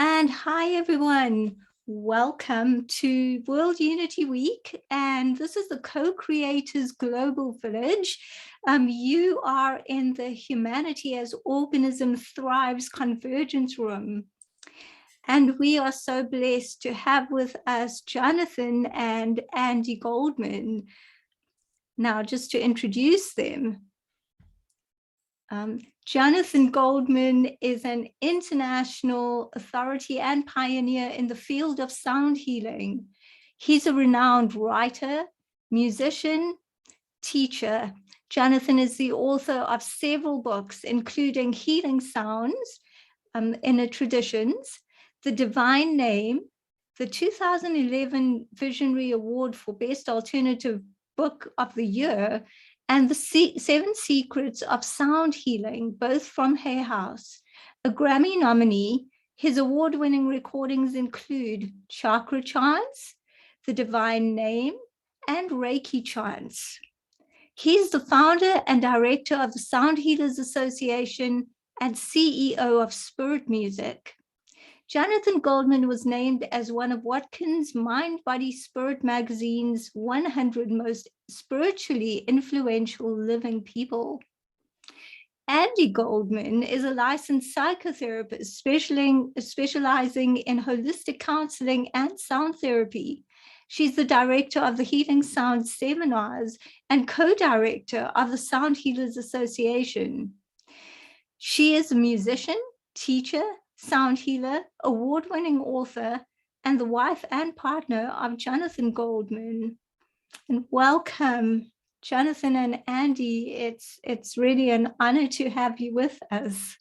And hi, everyone. Welcome to World Unity Week. And this is the Co-Creators Global Village. You are in the Humanity as Organism Thrives Convergence Room. And we are so blessed to have with us Jonathan and Andi Goldman. Now, just to introduce them. Jonathan Goldman is an international authority and pioneer in the field of sound healing. He's a renowned writer, musician, teacher. Jonathan is the author of several books, including Healing Sounds, Inner Traditions, The Divine Name, the 2011 Visionary Award for Best Alternative Book of the Year, and the 7 Secrets of Sound Healing, both from Hay House. A Grammy nominee, his award-winning recordings include Chakra Chants, The Divine Name, and Reiki Chants. He's the founder and director of the Sound Healers Association and CEO of Spirit Music. Jonathan Goldman was named as one of Watkins' Mind, Body, Spirit magazine's 100 most spiritually influential living people. Andi Goldman is a licensed psychotherapist specializing in holistic counseling and sound therapy. She's the director of the Healing Sound Seminars and co-director of the Sound Healers Association. She is a musician, teacher, sound healer, award-winning author, and the wife and partner of Jonathan Goldman. And welcome, Jonathan and Andi. It's really an honor to have you with us.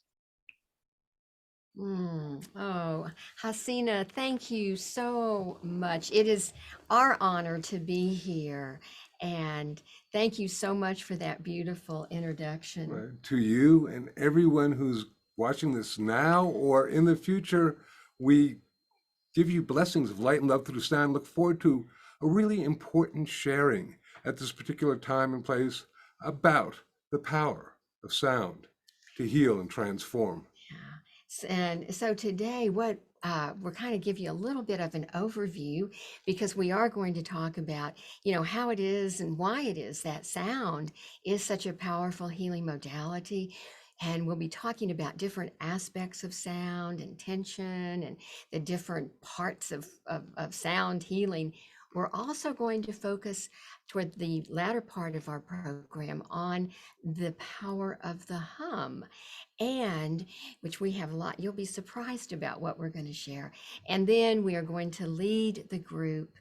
Oh, Hasina, thank you so much. It is our honor to be here. And thank you so much for that beautiful introduction. Right. To you and everyone who's watching this now or in the future, we give you blessings of light and love through sound. Look forward to a really important sharing at this particular time and place about the power of sound to heal and transform. Yeah. And so today, what we're kind of give you a little bit of an overview because we are going to talk about, how it is and why it is that sound is such a powerful healing modality. And we'll be talking about different aspects of sound and tension and the different parts of sound healing. We're also going to focus toward the latter part of our program on the power of the hum, and which we have a lot. You'll be surprised about what we're going to share. And then we are going to lead the group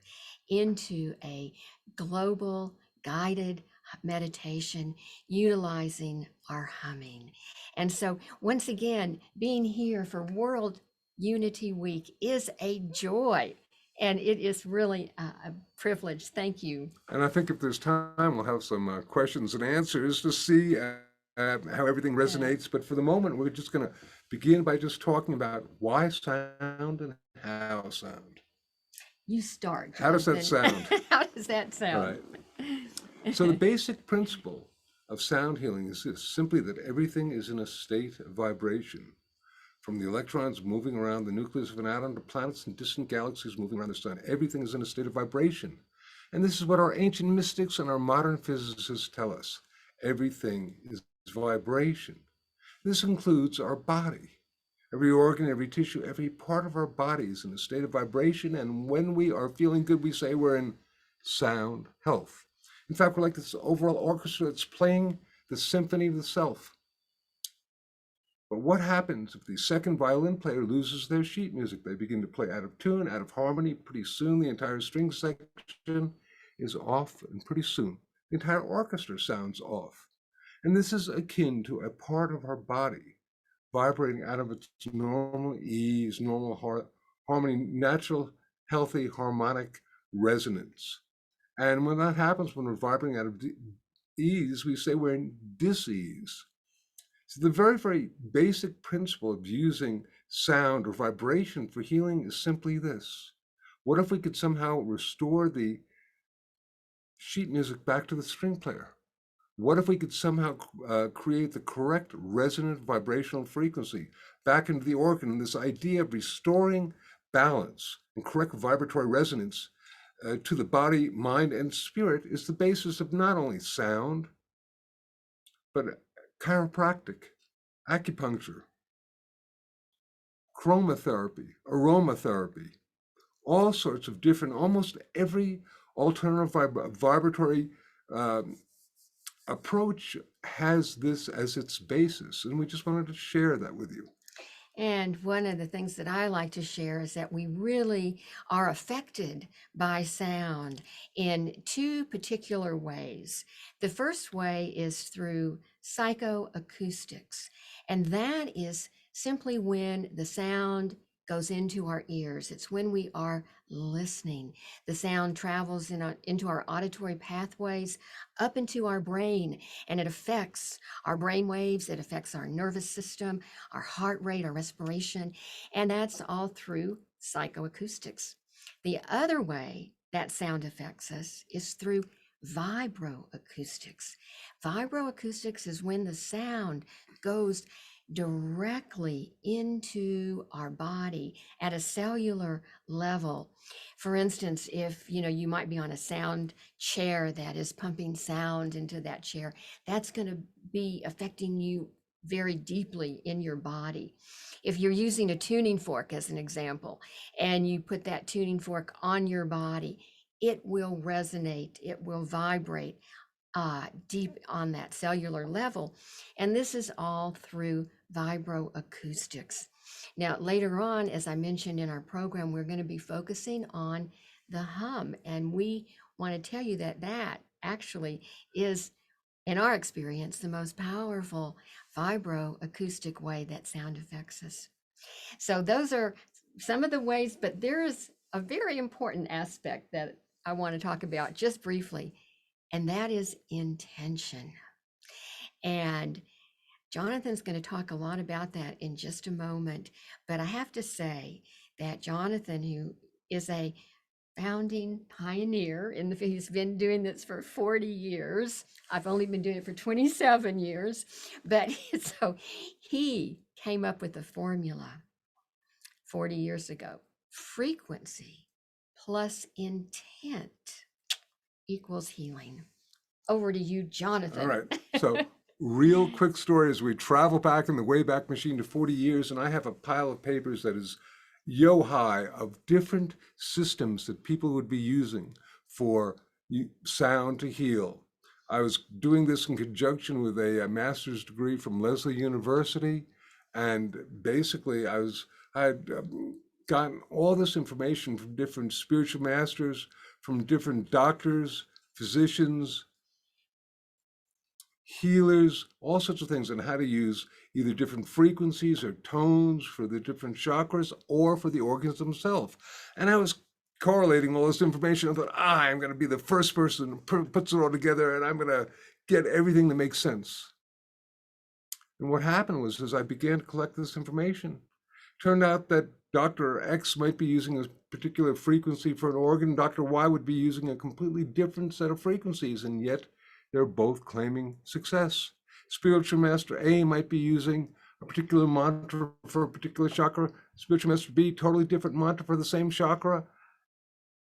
into a global guided meditation utilizing our humming. And so once again, being here for World Unity Week is a joy. And it is really a privilege. Thank you. And I think if there's time, we'll have some questions and answers to see how everything resonates. But for the moment, we're just going to begin by just talking about why sound and how sound. You start. How does that sound? How does that sound? Right. So the basic principle of sound healing is this, simply that everything is in a state of vibration. From the electrons moving around the nucleus of an atom to planets and distant galaxies moving around the sun, everything is in a state of vibration. And this is what our ancient mystics and our modern physicists tell us. Everything is vibration. This includes our body. Every organ, every tissue, every part of our body is in a state of vibration. And when we are feeling good, we say we're in sound health. In fact, we're like this overall orchestra that's playing the symphony of the self. But what happens if the second violin player loses their sheet music? They begin to play out of tune, out of harmony. Pretty soon, the entire string section is off, and pretty soon, the entire orchestra sounds off. And this is akin to a part of our body vibrating out of its normal ease, normal harmony, natural, healthy, harmonic resonance. And when that happens, when we're vibrating out of ease, we say we're in dis-ease. So the very, very basic principle of using sound or vibration for healing is simply this. What if we could somehow restore the sheet music back to the string player? What if we could somehow create the correct resonant vibrational frequency back into the organ? And this idea of restoring balance and correct vibratory resonance to the body, mind, and spirit is the basis of not only sound, but chiropractic, acupuncture, chromotherapy, aromatherapy, all sorts of different, almost every alternative vibratory approach has this as its basis. And we just wanted to share that with you. And one of the things that I like to share is that we really are affected by sound in two particular ways. The first way is through psychoacoustics, and that is simply when the sound goes into our ears. It's when we are listening. The sound travels into our auditory pathways up into our brain, and it affects our brain waves. It affects our nervous system, our heart rate, our respiration, and that's all through psychoacoustics. The other way that sound affects us is through vibroacoustics. Vibroacoustics is when the sound goes directly into our body at a cellular level. For instance, if you might be on a sound chair that is pumping sound into that chair, that's going to be affecting you very deeply in your body. If you're using a tuning fork as an example, and you put that tuning fork on your body, it will resonate, it will vibrate deep on that cellular level. And this is all through vibroacoustics. Now, later on, as I mentioned in our program, we're going to be focusing on the hum. And we want to tell you that that actually is, in our experience, the most powerful vibroacoustic way that sound affects us. So those are some of the ways, but there is a very important aspect that I want to talk about just briefly, and that is intention. And Jonathan's going to talk a lot about that in just a moment. But I have to say that Jonathan, who is a founding pioneer in the field, he's been doing this for 40 years. I've only been doing it for 27 years. But so he came up with a formula 40 years ago. Frequency plus intent equals healing. Over to you, Jonathan. All right. So real quick story as we travel back in the Wayback Machine to 40 years, and I have a pile of papers that is yo-high of different systems that people would be using for sound to heal. I was doing this in conjunction with a master's degree from Lesley University, and basically I had gotten all this information from different spiritual masters, from different doctors, physicians, healers, all sorts of things on how to use either different frequencies or tones for the different chakras or for the organs themselves. And I was correlating all this information. I thought, I'm going to be the first person who puts it all together, and I'm going to get everything that makes sense. And what happened was, as I began to collect this information, turned out that Dr. X might be using a particular frequency for an organ, Dr. Y would be using a completely different set of frequencies, and yet they're both claiming success. Spiritual Master A might be using a particular mantra for a particular chakra. Spiritual Master B, totally different mantra for the same chakra,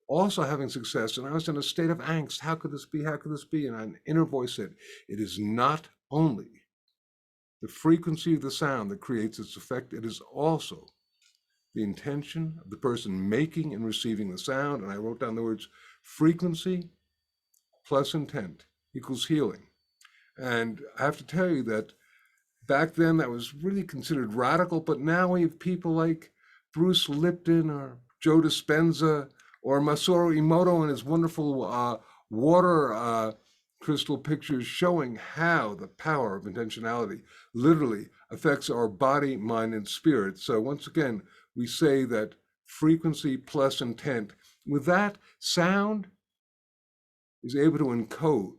also having success. And I was in a state of angst. How could this be? How could this be? And an inner voice said, it is not only the frequency of the sound that creates its effect, it is also the intention of the person making and receiving the sound. And I wrote down the words frequency plus intent equals healing. And I have to tell you that back then that was really considered radical, but now we have people like Bruce Lipton or Joe Dispenza or Masaru Emoto and his wonderful water crystal pictures showing how the power of intentionality literally affects our body, mind, and spirit. So once again, we say that frequency plus intent. With that, sound is able to encode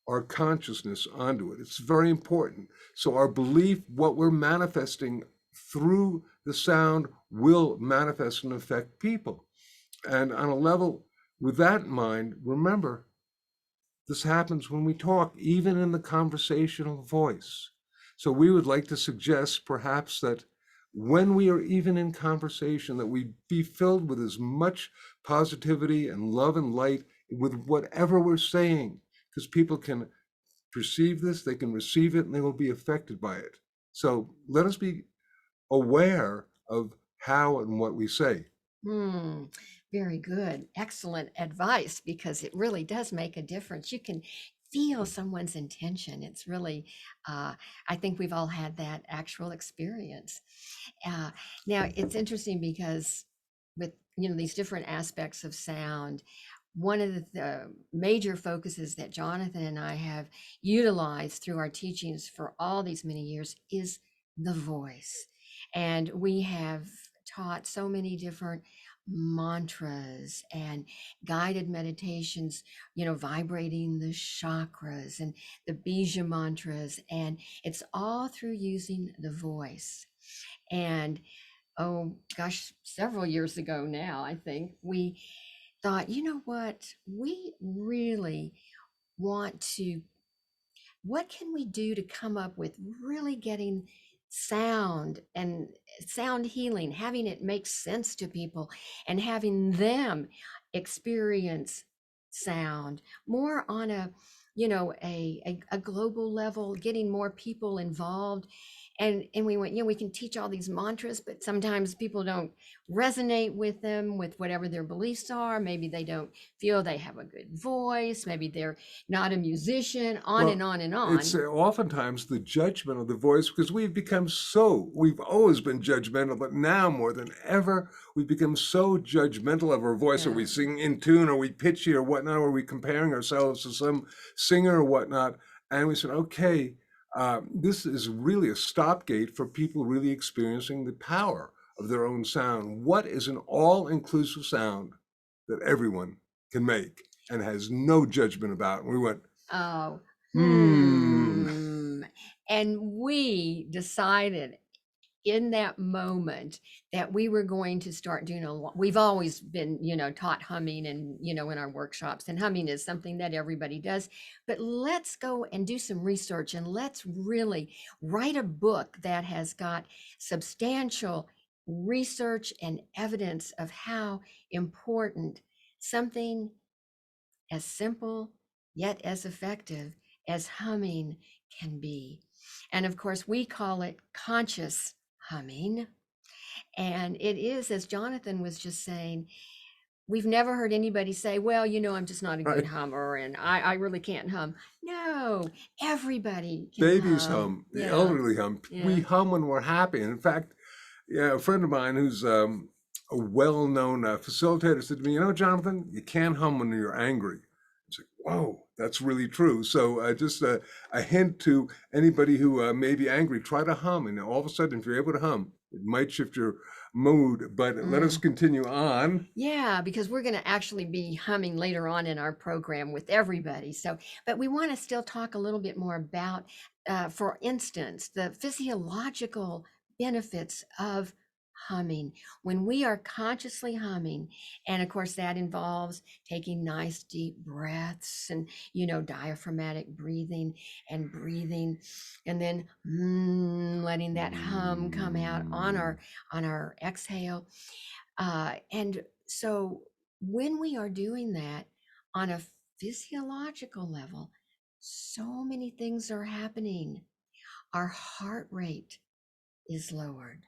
our consciousness onto it. It's very important. So our belief, what we're manifesting through the sound, will manifest and affect people. And on a level with that in mind, remember, this happens when we talk, even in the conversational voice. So we would like to suggest perhaps that when we are even in conversation, that we be filled with as much positivity and love and light with whatever we're saying, because people can perceive this, they can receive it, and they will be affected by it. So let us be aware of how and what we say. Very good. Excellent advice, because it really does make a difference. You can feel someone's intention. It's really, I think we've all had that actual experience. Now, it's interesting because with, these different aspects of sound, one of the major focuses that Jonathan and I have utilized through our teachings for all these many years is the voice. And we have taught so many different mantras and guided meditations, vibrating the chakras and the bija mantras. And it's all through using the voice. And oh gosh, several years ago now, I think we thought, you know what, we really want to, what can we do to come up with really getting sound and sound healing, having it make sense to people and having them experience sound more on a, a global level, getting more people involved. And we went, we can teach all these mantras, but sometimes people don't resonate with them, with whatever their beliefs are. Maybe they don't feel they have a good voice. Maybe they're not a musician, on Well, and on and on. It's oftentimes the judgment of the voice, because we've always been judgmental, but now more than ever, we've become so judgmental of our voice. Yeah. Are we singing in tune? Are we pitchy or whatnot? Are we comparing ourselves to some singer or whatnot? And we said, okay, this is really a stopgate for people really experiencing the power of their own sound. What is an all-inclusive sound that everyone can make and has no judgment about? And we went, Oh, Hmm. And we decided in that moment that we were going to start doing a lot. We've always been, taught humming and, in our workshops, and humming is something that everybody does. But let's go and do some research, and let's really write a book that has got substantial research and evidence of how important something as simple yet as effective as humming can be. And of course, we call it conscious humming. And it is, as Jonathan was just saying, we've never heard anybody say, well, I'm just not a good Right. hummer and I really can't hum. No, everybody can Babies hum, the Yeah. elderly hum. Yeah. We hum when we're happy. And in fact, a friend of mine who's a well-known facilitator said to me, Jonathan, you can't hum when you're angry. It's like, whoa, that's really true. So just a hint to anybody who may be angry, try to hum. And all of a sudden, if you're able to hum, it might shift your mood. But let us continue on. Yeah, because we're going to actually be humming later on in our program with everybody. So, but we want to still talk a little bit more about, for instance, the physiological benefits of humming. When we are consciously humming, and of course that involves taking nice deep breaths and, diaphragmatic breathing, and then letting that hum come out on our exhale. And so when we are doing that on a physiological level, so many things are happening. Our heart rate is lowered.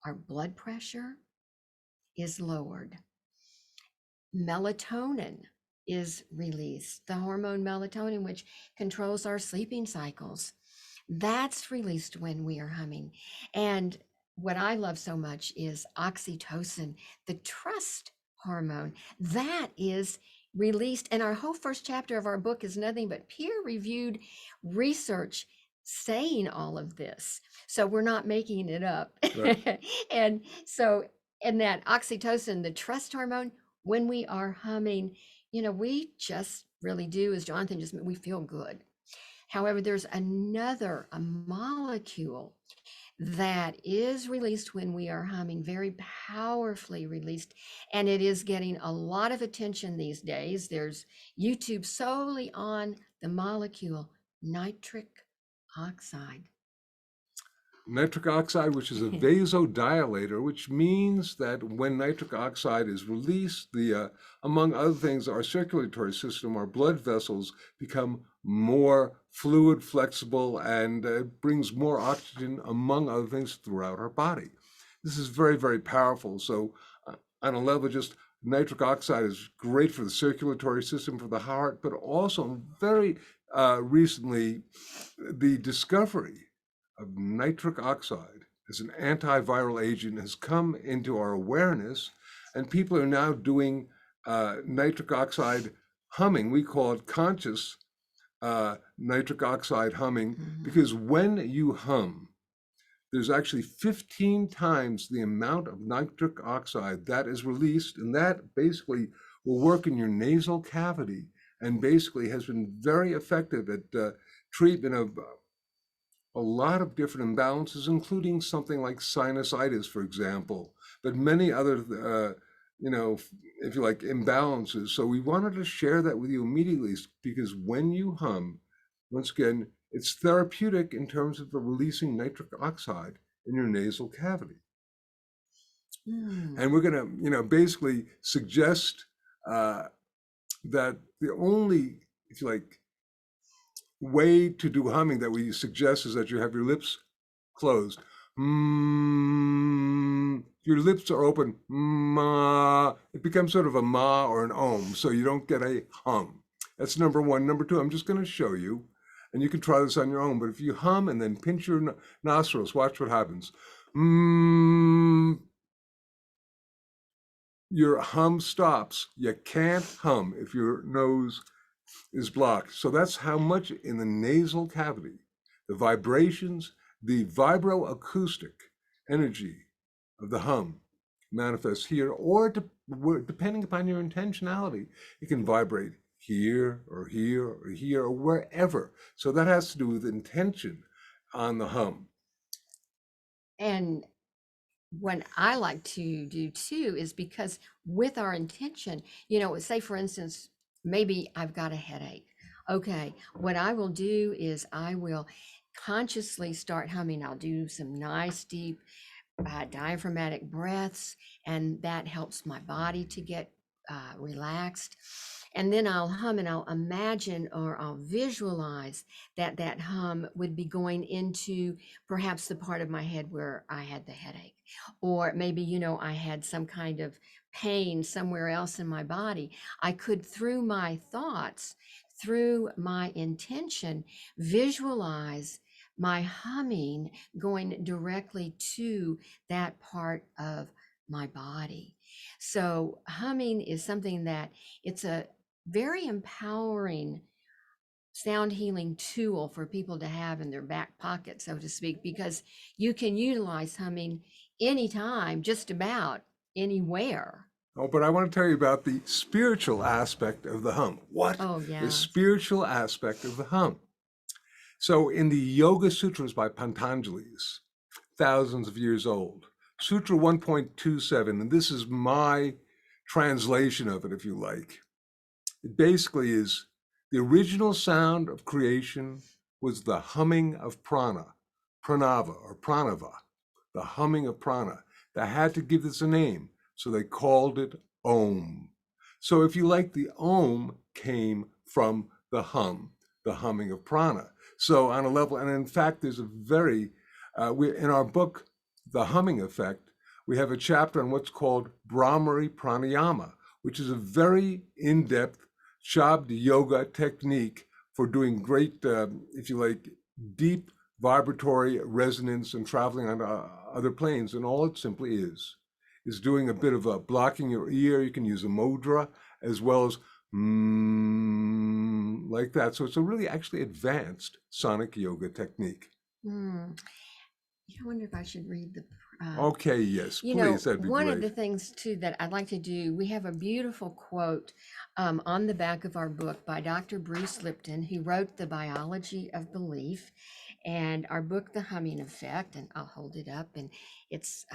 Our blood pressure is lowered. Melatonin is released, the hormone melatonin, which controls our sleeping cycles. That's released when we are humming. And what I love so much is oxytocin, the trust hormone. That is released, and our whole first chapter of our book is nothing but peer-reviewed research saying all of this. So we're not making it up. Right. And so, and that oxytocin, the trust hormone, when we are humming, we just really do, as Jonathan just, we feel good. However, there's a molecule that is released when we are humming, very powerfully released, and it is getting a lot of attention these days. There's YouTube solely on the molecule nitric oxide. Nitric oxide, which is a vasodilator, which means that when nitric oxide is released, among other things, our circulatory system, our blood vessels become more fluid, flexible, and brings more oxygen, among other things, throughout our body. This is very, very powerful. So on a level, just nitric oxide is great for the circulatory system, for the heart, but also very recently, the discovery of nitric oxide as an antiviral agent has come into our awareness, and people are now doing nitric oxide humming. We call it conscious nitric oxide humming, because when you hum, there's actually 15 times the amount of nitric oxide that is released, and that basically will work in your nasal cavity and basically has been very effective at treatment of a lot of different imbalances, including something like sinusitis, for example, but many other, if you like, imbalances. So we wanted to share that with you immediately, because when you hum, once again, it's therapeutic in terms of the releasing nitric oxide in your nasal cavity. And we're going to, basically suggest that the only, if you like, way to do humming that we suggest is that you have your lips closed. Your lips are open. It becomes sort of a ma or an om, so you don't get a hum. That's number one. Number two, I'm just going to show you, and you can try this on your own, but if you hum and then pinch your nostrils, watch what happens. Your hum stops. You can't hum if your nose is blocked. So that's how much in the nasal cavity, the vibrations, the vibroacoustic energy of the hum manifests here, or depending upon your intentionality, it can vibrate here or here or here or wherever. So that has to do with intention on the hum. And what I like to do too is because with our intention, say for instance, maybe I've got a headache. Okay, what I will do is I will consciously start humming. I'll do some nice deep diaphragmatic breaths, and that helps my body to get relaxed. And then I'll hum and I'll imagine or I'll visualize that hum would be going into perhaps the part of my head where I had the headache. Or maybe, I had some kind of pain somewhere else in my body. I could, through my thoughts, through my intention, visualize my humming going directly to that part of my body. So humming is something that it's a very empowering sound healing tool for people to have in their back pocket, so to speak, because you can utilize humming anytime, just about anywhere. Oh, but I want to tell you about the spiritual aspect of the hum. What? Oh, yeah. The spiritual aspect of the hum. So in the Yoga Sutras by Patanjali's, thousands of years old, Sutra 1.27, and this is my translation of it, if you like. It basically is the original sound of creation was the humming of prana, pranava or pranava, the humming of prana. They had to give this a name, so they called it Om. So if you like, the Om came from the humming of prana. So on a level, and in fact, there's a very, in our book, The Humming Effect, we have a chapter on what's called Brahmari Pranayama, which is a very in-depth Shabda yoga technique for doing great, if you like, deep vibratory resonance and traveling on other planes. And all it simply is doing a bit of blocking your ear. You can use a mudra, as well as like that. So it's a really actually advanced sonic yoga technique. Hmm. I wonder if I should read the. Okay, yes, You please, know, that'd be one of great. the things too that I'd like to do, we have a beautiful quote on the back of our book by Dr. Bruce Lipton, who wrote The Biology of Belief, and our book, The Humming Effect, and I'll hold it up, and it's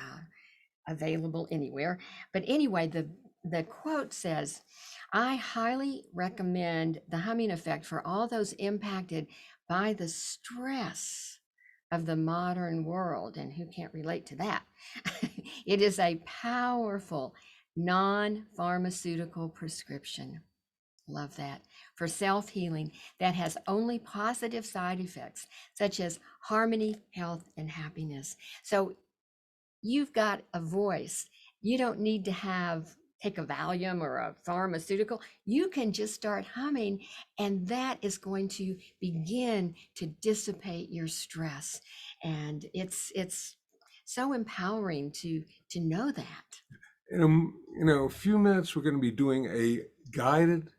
available anywhere. But anyway, the quote says, "I highly recommend The Humming Effect for all those impacted by the stress of the modern world." And who can't relate to that? It is a powerful non-pharmaceutical prescription. Love that. For self-healing that has only positive side effects, such as harmony, health, and happiness. So you've got a voice. You don't need to take a Valium or a pharmaceutical. You can just start humming, and that is going to begin to dissipate your stress. And it's so empowering to know that. In a few minutes, we're going to be doing a guided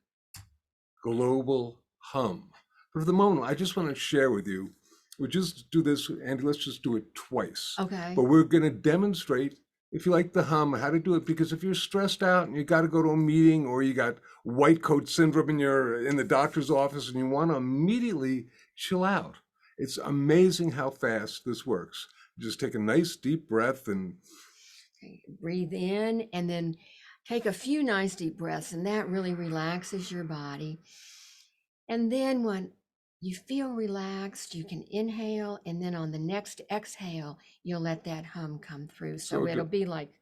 global hum. But for the moment, I just want to share with you, we just do this, Andy, let's just do it twice. Okay. But we're going to demonstrate, if you like the hum, how to do it. Because if you're stressed out and you got to go to a meeting, or you got white coat syndrome in the doctor's office and you want to immediately chill out, it's amazing how fast this works. Just take a nice deep breath and breathe in, and then take a few nice deep breaths, and that really relaxes your body. And then when you feel relaxed, you can inhale, and then on the next exhale, you'll let that hum come through. So it'll be like,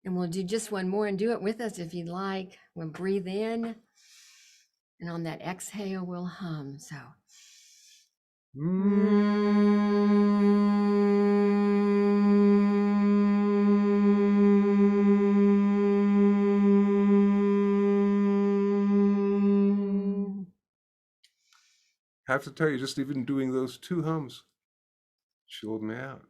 and we'll do just one more and do it with us if you'd like. We'll breathe in, and on that exhale, we'll hum. So. have to tell you, just even doing those two hums chilled me out.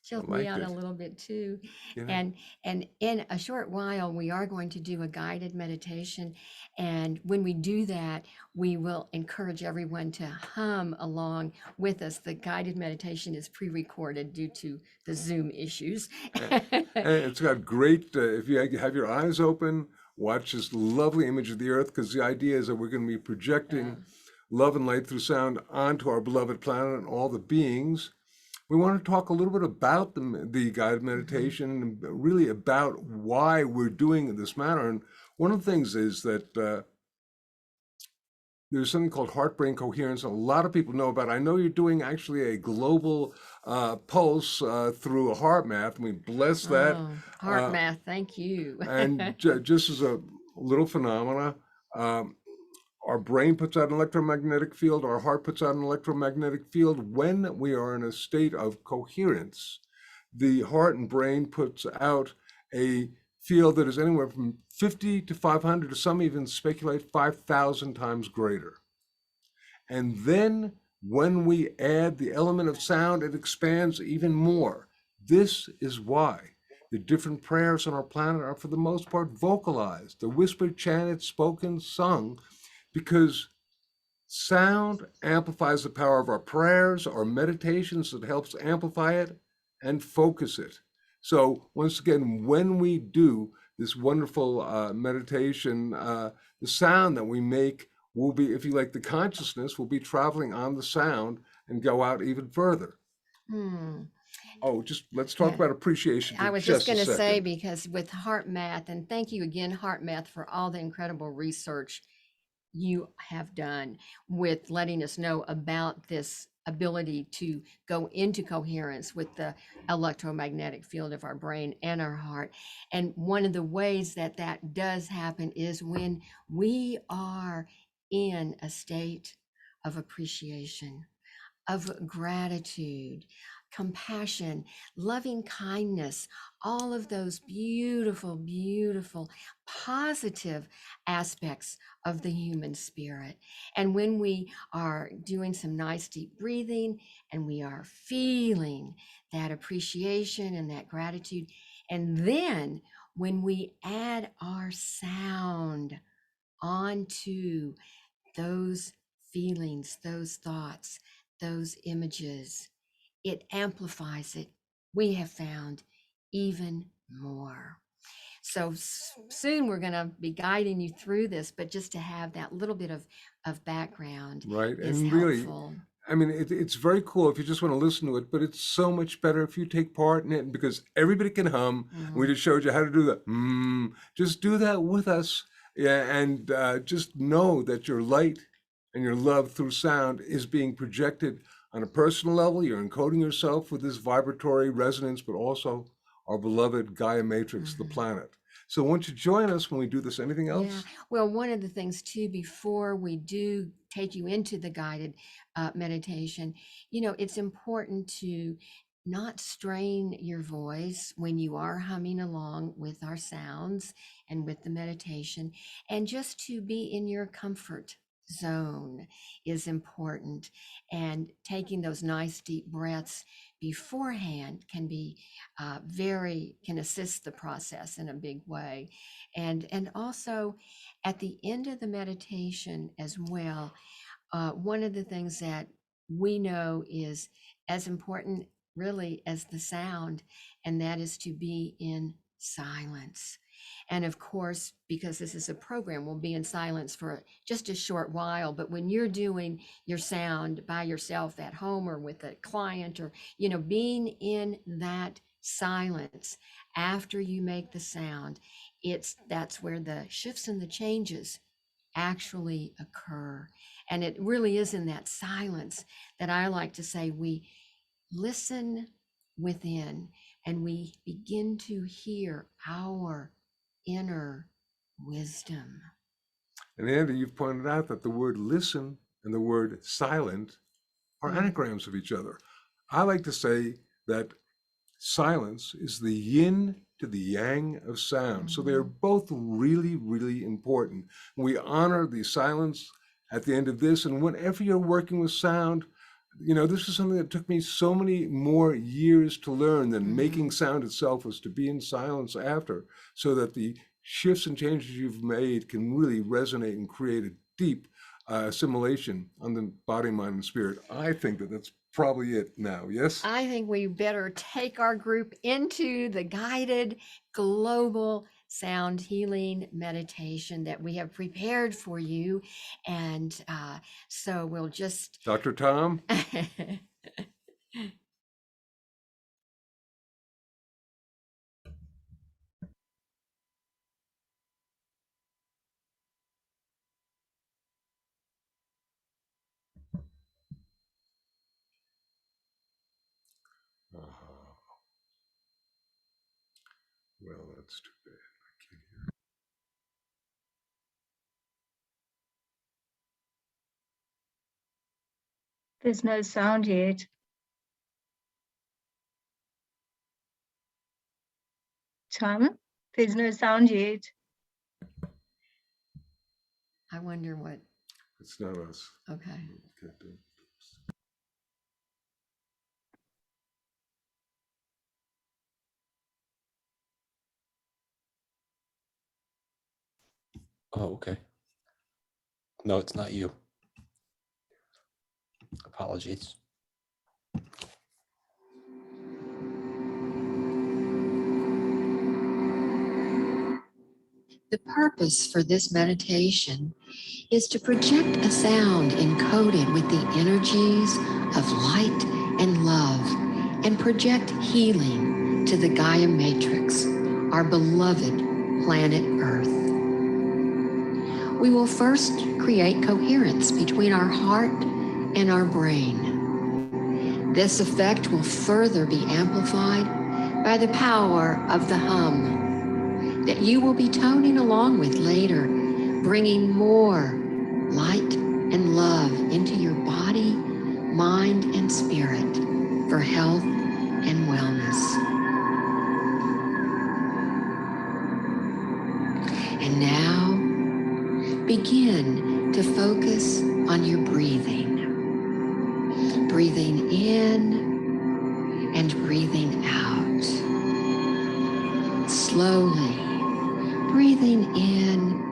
Chilled I me liked out it. a little bit too. You know? And in a short while, we are going to do a guided meditation. And when we do that, we will encourage everyone to hum along with us. The guided meditation is pre-recorded due to the Zoom issues. And it's got great, if you have your eyes open, watch this lovely image of the earth, because the idea is that we're going to be projecting love and light through sound onto our beloved planet and all the beings. We want to talk a little bit about the guided meditation, and really about why we're doing this matter. And one of the things is that there's something called heart-brain coherence. A lot of people know about it. I know you're doing actually a global pulse through a heart math, and we bless that. Heart math, thank you. And just as a little phenomena, our brain puts out an electromagnetic field, our heart puts out an electromagnetic field. When we are in a state of coherence, the heart and brain puts out a field that is anywhere from 50 to 500, to some even speculate 5,000 times greater. And then when we add the element of sound, it expands even more. This is why the different prayers on our planet are, for the most part, vocalized. They're whispered, chanted, spoken, sung, because sound amplifies the power of our prayers, our meditations. It helps amplify it and focus it. So once again, when we do this wonderful meditation, the sound that we make will be, if you like, the consciousness will be traveling on the sound and go out even further. Oh, just let's talk about appreciation for I was just just going a to say, second. because with Heart Math, and thank you again, Heart Math, for all the incredible research you have done with letting us know about this ability to go into coherence with the electromagnetic field of our brain and our heart. And one of the ways that that does happen is when we are in a state of appreciation, of gratitude, compassion, loving kindness, all of those beautiful, beautiful, positive aspects of the human spirit. And when we are doing some nice deep breathing and we are feeling that appreciation and that gratitude, and then when we add our sound onto those feelings, those thoughts, those images, it amplifies it, we have found, even more. So soon we're going to be guiding you through this, but just to have that little bit of background Right. is And really, helpful. I mean, it's very cool if you just want to listen to it, but it's so much better if you take part in it, because everybody can hum. We just showed you how to do that. Just do that with us. Yeah, and just know that your light and your love through sound is being projected on a personal level. You're encoding yourself with this vibratory resonance, but also our beloved Gaia Matrix, the planet. So won't you join us when we do this? Anything else? Yeah. Well, one of the things too, before we do take you into the guided meditation, it's important to not strain your voice when you are humming along with our sounds and with the meditation, and just to be in your comfort zone is important. And taking those nice deep breaths beforehand can be can assist the process in a big way. And also at the end of the meditation as well, one of the things that we know is as important really as the sound, and that is to be in silence. And of course, because this is a program, we'll be in silence for just a short while. But when you're doing your sound by yourself at home or with a client, or being in that silence after you make the sound, that's where the shifts and the changes actually occur. And it really is in that silence that I like to say we listen within and we begin to hear our inner wisdom. And Andy, you've pointed out that the word listen and the word silent are anagrams of each other. I like to say that silence is the yin to the yang of sound. So they're both really, really important. We honor the silence at the end of this. And whenever you're working with sound, this is something that took me so many more years to learn than making sound itself, was to be in silence after, so that the shifts and changes you've made can really resonate and create a deep assimilation on the body, mind, and spirit. I think that that's probably it now. Yes? I think we better take our group into the guided global sound healing meditation that we have prepared for you. And so we'll just... Dr. Tom? Well, that's too bad. I can't hear. There's no sound yet. Tom, there's no sound yet. I wonder what... It's not us. Okay. Can't do it. Oh, okay. No, it's not you. Apologies. The purpose for this meditation is to project a sound encoded with the energies of light and love, and project healing to the Gaia Matrix, our beloved planet Earth. We will first create coherence between our heart and our brain. This effect will further be amplified by the power of the hum that you will be toning along with later, bringing more light and love into your body, mind, and spirit for health wellness. And now begin to focus on your breathing. Breathing in and breathing out. Slowly breathing in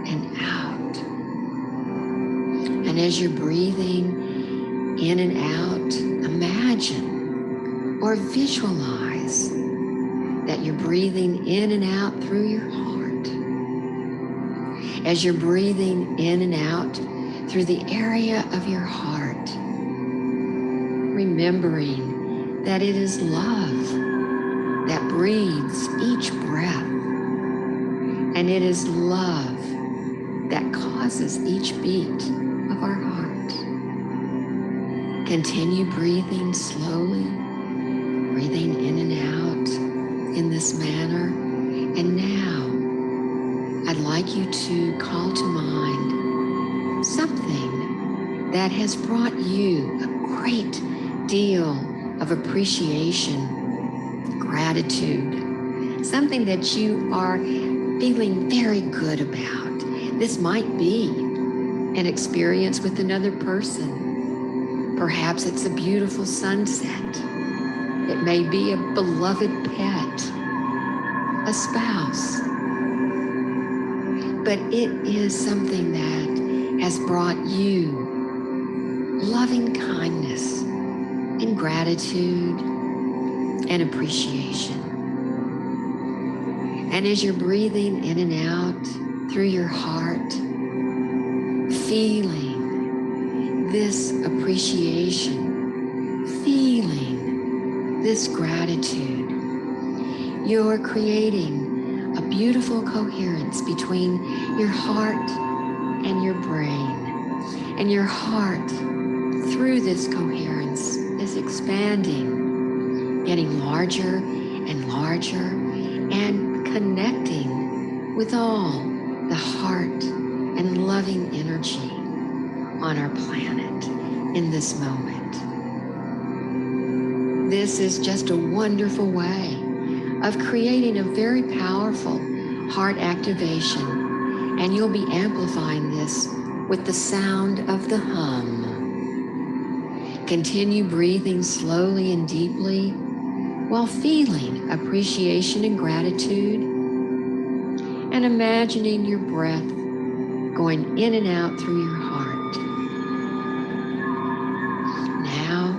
and out. And as you're breathing in and out, imagine or visualize that you're breathing in and out through your heart. As you're breathing in and out through the area of your heart, remembering that it is love that breathes each breath, and it is love that causes each beat of our heart. Continue breathing slowly, breathing in and out in this manner. And now I'd like you to call to mind something that has brought you a great deal of appreciation, gratitude, something that you are feeling very good about. This might be an experience with another person. Perhaps it's a beautiful sunset. It may be a beloved pet, a spouse. But it is something that has brought you loving kindness and gratitude and appreciation. And as you're breathing in and out through your heart, feeling this appreciation, feeling this gratitude, you're creating a beautiful coherence between your heart and your brain. And your heart, through this coherence, is expanding, getting larger and larger, and connecting with all the heart and loving energy on our planet in this moment. This is just a wonderful way of creating a very powerful heart activation, and you'll be amplifying this with the sound of the hum. Continue breathing slowly and deeply while feeling appreciation and gratitude, and imagining your breath going in and out through your heart. Now,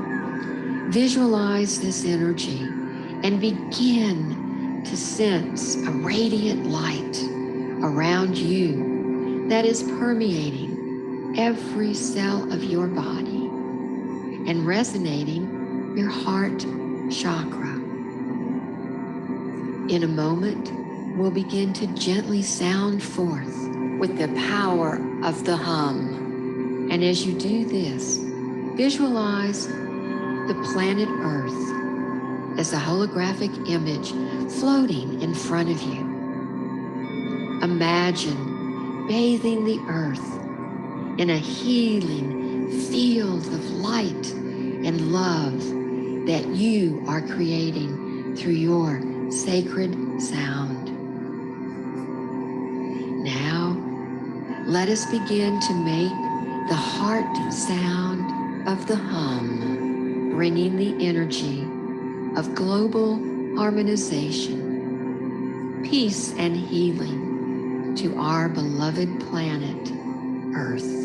visualize this energy and begin to sense a radiant light around you that is permeating every cell of your body and resonating your heart chakra. In a moment, we'll begin to gently sound forth with the power of the hum. And as you do this, visualize the planet Earth as a holographic image floating in front of you. Imagine bathing the Earth in a healing field of light and love that you are creating through your sacred sound. Now, let us begin to make the heart sound of the hum, bringing the energy of global harmonization, peace, and healing to our beloved planet, Earth.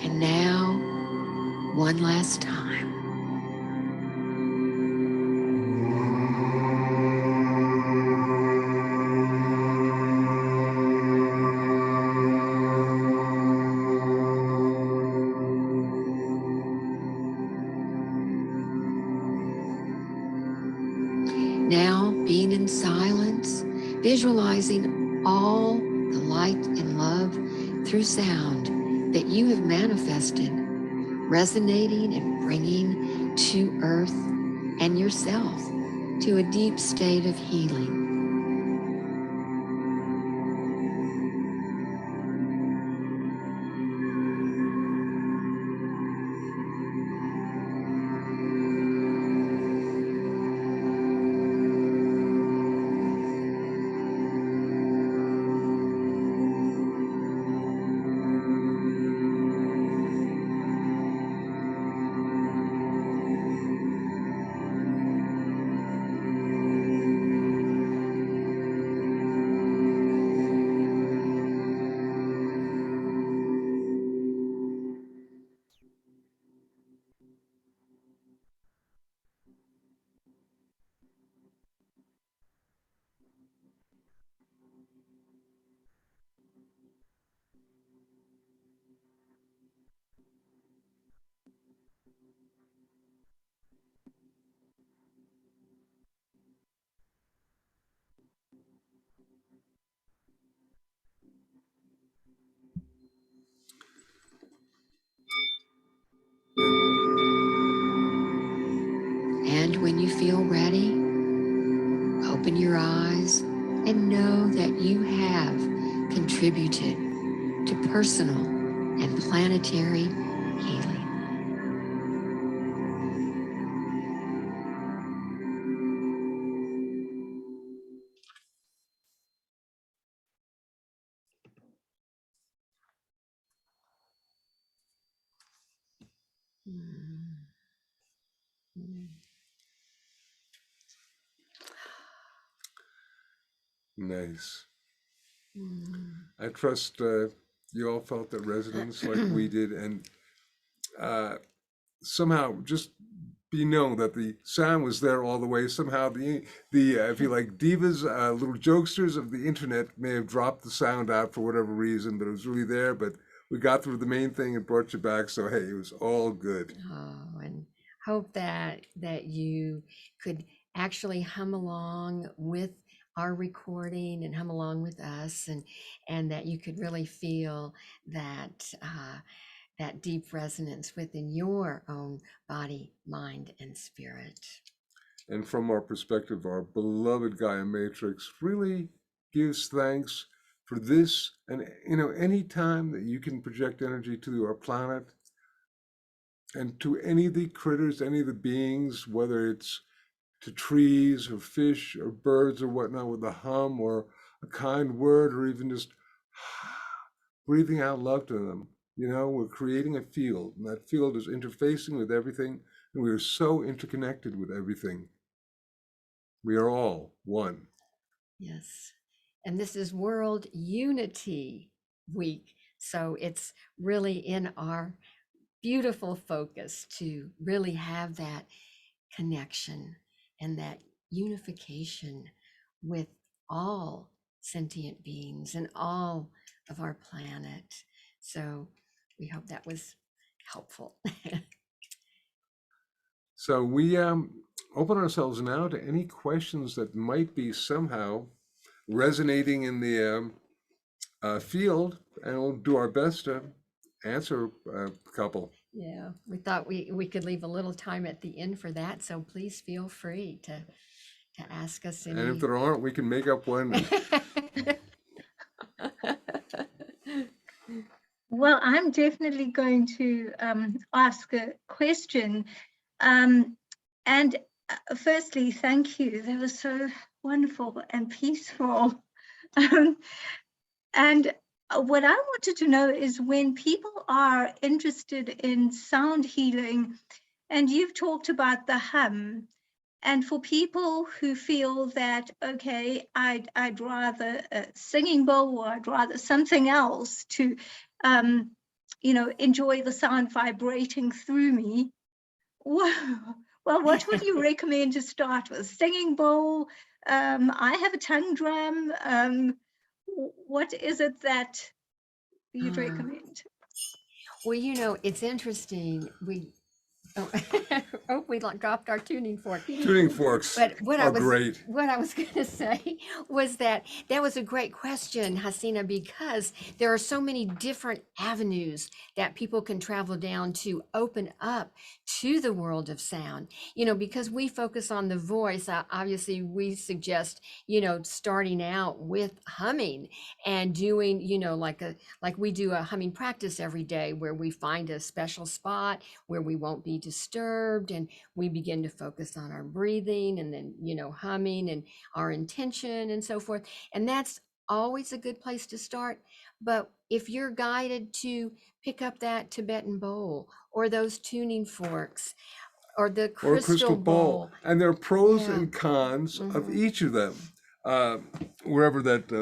And now, one last time. Now, being in silence, visualizing all the light and love through sound that you have manifested, resonating and bringing to Earth and yourself to a deep state of healing. And when you feel ready, open your eyes and know that you have contributed to personal and planetary healing. Nice. I trust you all felt that resonance like we did, and somehow just be known that the sound was there all the way. Somehow the if you like divas, little jokesters of the internet may have dropped the sound out for whatever reason, but it was really there. But we got through the main thing and brought you back. So hey, it was all good. Oh, and hope that you could actually hum along with our recording and hum along with us, and that you could really feel that that deep resonance within your own body, mind, and spirit. And from our perspective, our beloved Gaia Matrix really gives thanks for this. And any time that you can project energy to our planet and to any of the critters, any of the beings, whether it's to trees or fish or birds or whatnot, with a hum or a kind word, or even just breathing out love to them. We're creating a field, and that field is interfacing with everything, and we are so interconnected with everything. We are all one. Yes. And this is World Unity Week. So it's really in our beautiful focus to really have that connection and that unification with all sentient beings and all of our planet. So we hope that was helpful. So we open ourselves now to any questions that might be somehow resonating in the field, and we'll do our best to answer a couple. Yeah, we thought we could leave a little time at the end for that. So please feel free to ask us any. And if there aren't, we can make up one. Well, I'm definitely going to ask a question. And firstly, thank you. That was so wonderful and peaceful. And what I wanted to know is, when people are interested in sound healing, and you've talked about the hum, and for people who feel that, okay, I'd rather a singing bowl, or I'd rather something else to enjoy the sound vibrating through me. Well, what would you recommend to start with? Singing bowl? I have a tongue drum. What is it that you'd recommend? Well, it's interesting. Oh, oh, we dropped our tuning fork. Tuning forks But are great. what I was going to say was that was a great question, Hasina, because there are so many different avenues that people can travel down to open up to the world of sound. Because we focus on the voice, obviously we suggest, starting out with humming and doing, like we do a humming practice every day where we find a special spot where we won't be disturbed, and we begin to focus on our breathing, and then humming and our intention and so forth. And that's always a good place to start. But if you're guided to pick up that Tibetan bowl or those tuning forks or the crystal bowl, and there are pros Yeah. and cons of Mhm. each of them. Wherever that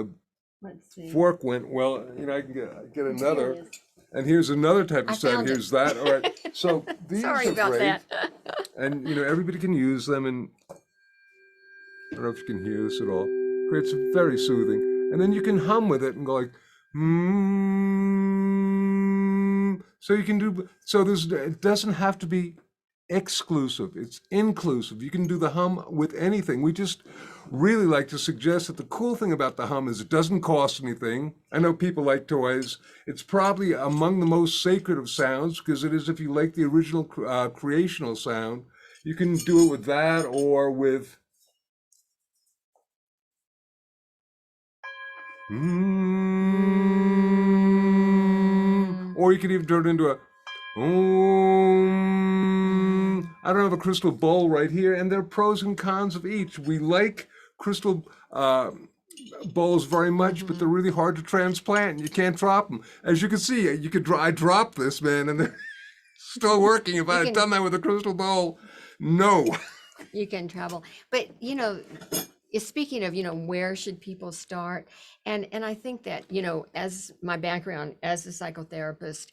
let's see. fork went, well, I can get Here another. it is. And here's another type I of sound. found it. Here's that. All right. So these Sorry are about great. that. And everybody can use them, and I don't know if you can hear this at all. It's very soothing. And then you can hum with it and go like, so you can do, so it doesn't have to be exclusive, it's inclusive. You can do the hum with anything. We just really like to suggest that the cool thing about the hum is it doesn't cost anything. I know people like toys. It's probably among the most sacred of sounds, because it is, if you like the original creational sound. You can do it with that, or with or you could even turn it into a I don't have a crystal bowl right here, and there are pros and cons of each. We like crystal bowls very much, but they're really hard to transplant, and you can't drop them. As you can see, I dropped this, man, and they're still working. If I had done that with a crystal bowl, no. You can travel. But speaking of where should people start, and I think that as my background as a psychotherapist,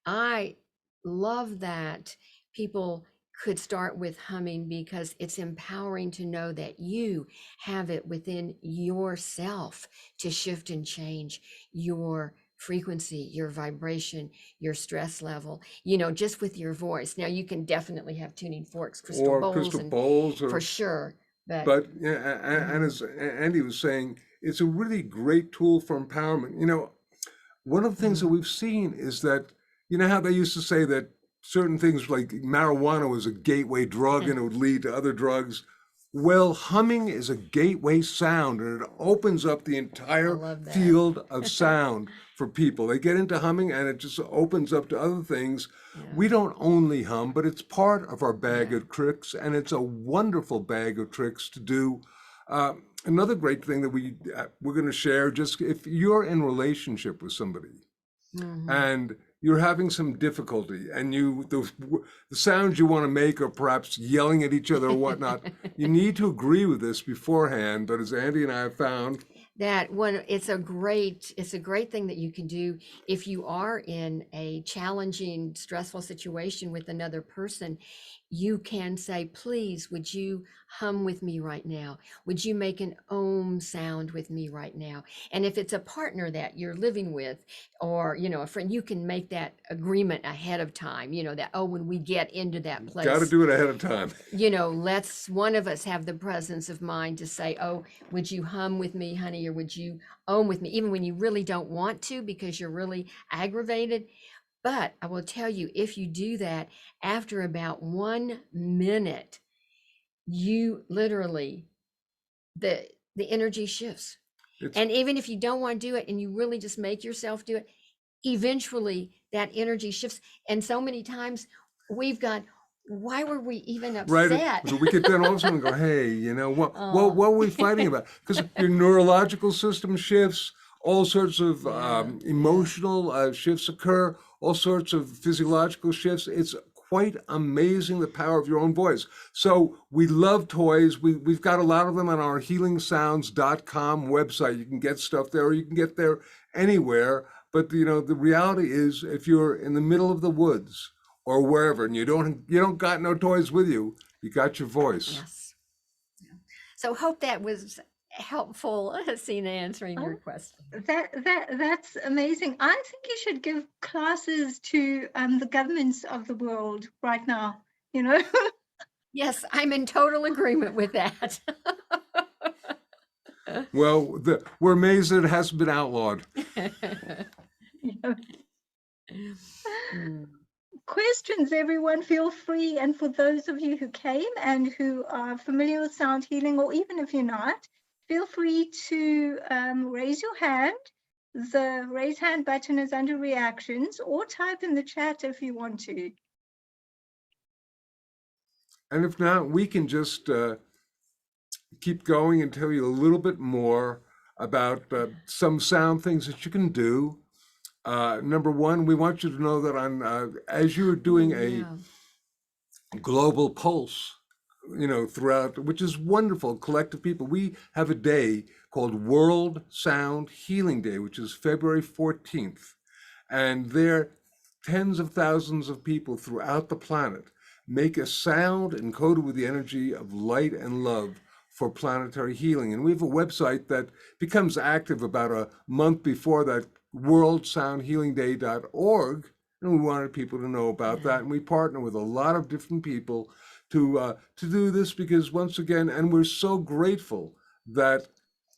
I love that people could start with humming, because it's empowering to know that you have it within yourself to shift and change your frequency, your vibration, your stress level, just with your voice. Now you can definitely have tuning forks, crystal bowls, for sure. But and as Andy was saying, it's a really great tool for empowerment. One of the things that we've seen is that, how they used to say that certain things like marijuana was a gateway drug and it would lead to other drugs. Well, humming is a gateway sound, and it opens up the entire field of sound for people. They get into humming and it just opens up to other things. Yeah. We don't only hum, but it's part of our bag of tricks, and it's a wonderful bag of tricks to do. Another great thing that we're going to share, just if you're in relationship with somebody and you're having some difficulty, and the sounds you want to make are perhaps yelling at each other or whatnot, you need to agree with this beforehand. But as Andy and I have found, that it's a great thing that you can do if you are in a challenging, stressful situation with another person. You can say, please, would you hum with me right now? Would you make an om sound with me right now? And if it's a partner that you're living with, or a friend, you can make that agreement ahead of time, that, when we get into that place, got to do it ahead of time. Let's one of us have the presence of mind to say, oh, would you hum with me, honey, or would you om with me, even when you really don't want to because you're really aggravated. But I will tell you, if you do that, after about 1 minute, you literally, the energy shifts. And even if you don't want to do it and you really just make yourself do it, eventually that energy shifts. And so many times we've got, why were we even upset? Right. So we get done all of a sudden and go, hey, what were we fighting about? Because your neurological system shifts, all sorts of emotional shifts occur, all sorts of physiological shifts. It's quite amazing, the power of your own voice. So we love toys. We've got a lot of them on our healingsounds.com website. You can get stuff there, or you can get there anywhere. But the reality is, if you're in the middle of the woods or wherever, and you don't got no toys with you, you got your voice. Yes. Yeah. So hope that was helpful, Sina, answering your question. That's amazing. I think you should give classes to the governments of the world right now, Yes, I'm in total agreement with that. Well, we're amazed that it hasn't been outlawed. Mm. Questions, everyone, feel free. And for those of you who came and who are familiar with sound healing, or even if you're not, feel free to raise your hand. The raise hand button is under reactions, or type in the chat if you want to. And if not, we can just keep going and tell you a little bit more about some sound things that you can do. Number one, we want you to know that as you're doing Yeah. a global pulse, throughout, which is wonderful, collective people. We have a day called World Sound Healing Day, which is February 14th. And there, tens of thousands of people throughout the planet make a sound encoded with the energy of light and love for planetary healing. And we have a website that becomes active about a month before that, worldsoundhealingday.org. And we wanted people to know about that. And we partner with a lot of different people to do this, because once again, and we're so grateful that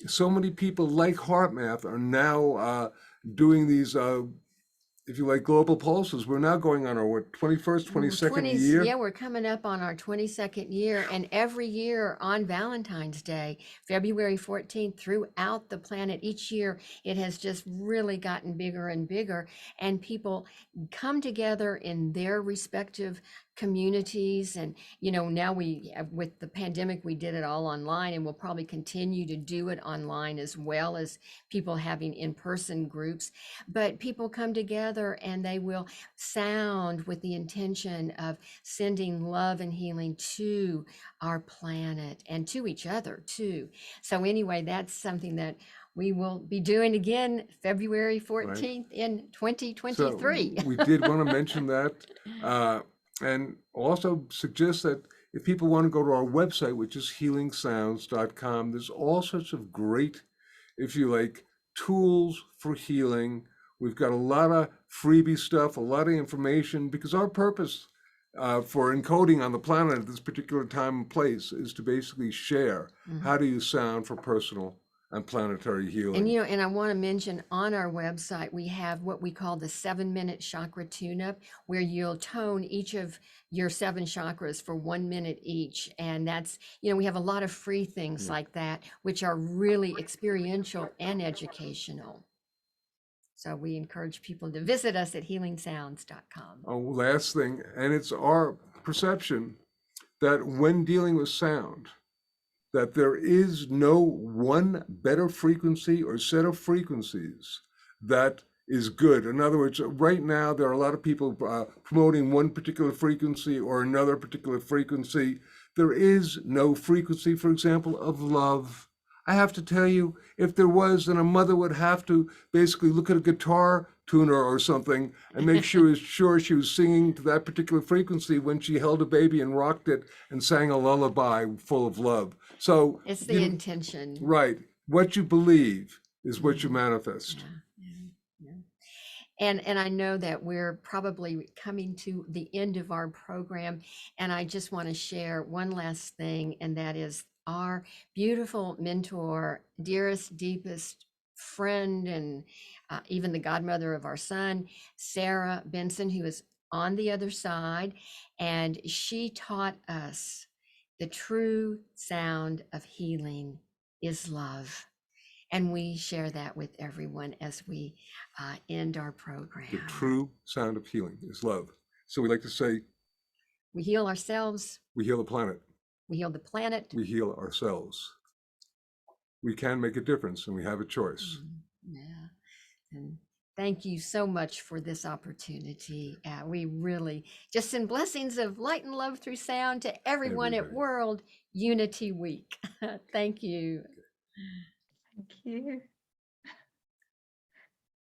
so many people like HeartMath are now doing these, if you like, global pulses. We're now going on our 21st, 22nd year. Yeah, we're coming up on our 22nd year, and every year on Valentine's Day, February 14th, throughout the planet, each year it has just really gotten bigger and bigger, and people come together in their respective communities. And now with the pandemic, we did it all online, and we'll probably continue to do it online, as well as people having in-person groups. But people come together and they will sound with the intention of sending love and healing to our planet and to each other too. So anyway, that's something that we will be doing again February 14th in 2023. So we did want to mention that, and also suggest that if people want to go to our website, which is healingsounds.com, there's all sorts of great, if you like, tools for healing. We've got a lot of freebie stuff, a lot of information, because our purpose for encoding on the planet at this particular time and place is to basically share how do you sound for personal and planetary healing. And I want to mention, on our website, we have what we call the 7-minute chakra tune-up, where you'll tone each of your 7 chakras for 1 minute each. And that's, we have a lot of free things like that, which are really experiential and educational. So we encourage people to visit us at healingsounds.com. Oh, last thing, and it's our perception that when dealing with sound, that there is no one better frequency or set of frequencies that is good. In other words, right now, there are a lot of people promoting one particular frequency or another particular frequency. There is no frequency, for example, of love. I have to tell you, if there was, then a mother would have to basically look at a guitar tuner or something and make sure she was singing to that particular frequency when she held a baby and rocked it and sang a lullaby full of love. So it's the intention. Right. What you believe is what you manifest. And I know that we're probably coming to the end of our program, and I just want to share one last thing, and that is our beautiful mentor, dearest, deepest friend, and even the godmother of our son, Sarah Benson, who is on the other side, and she taught us the true sound of healing is love. And we share that with everyone as we end our program. The true sound of healing is love. So we like to say, we heal ourselves. We heal the planet. We heal the planet. We heal ourselves. We can make a difference, and we have a choice. Yeah. And thank you so much for this opportunity. We really just send blessings of light and love through sound to everyone at World Unity Week. Thank you. Thank you.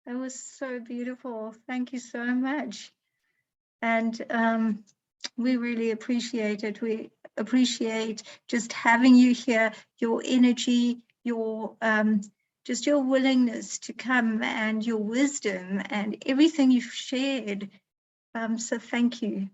That was so beautiful. Thank you so much. And we really appreciate it. We appreciate just having you here, your energy, your just your willingness to come and your wisdom and everything you've shared. So thank you.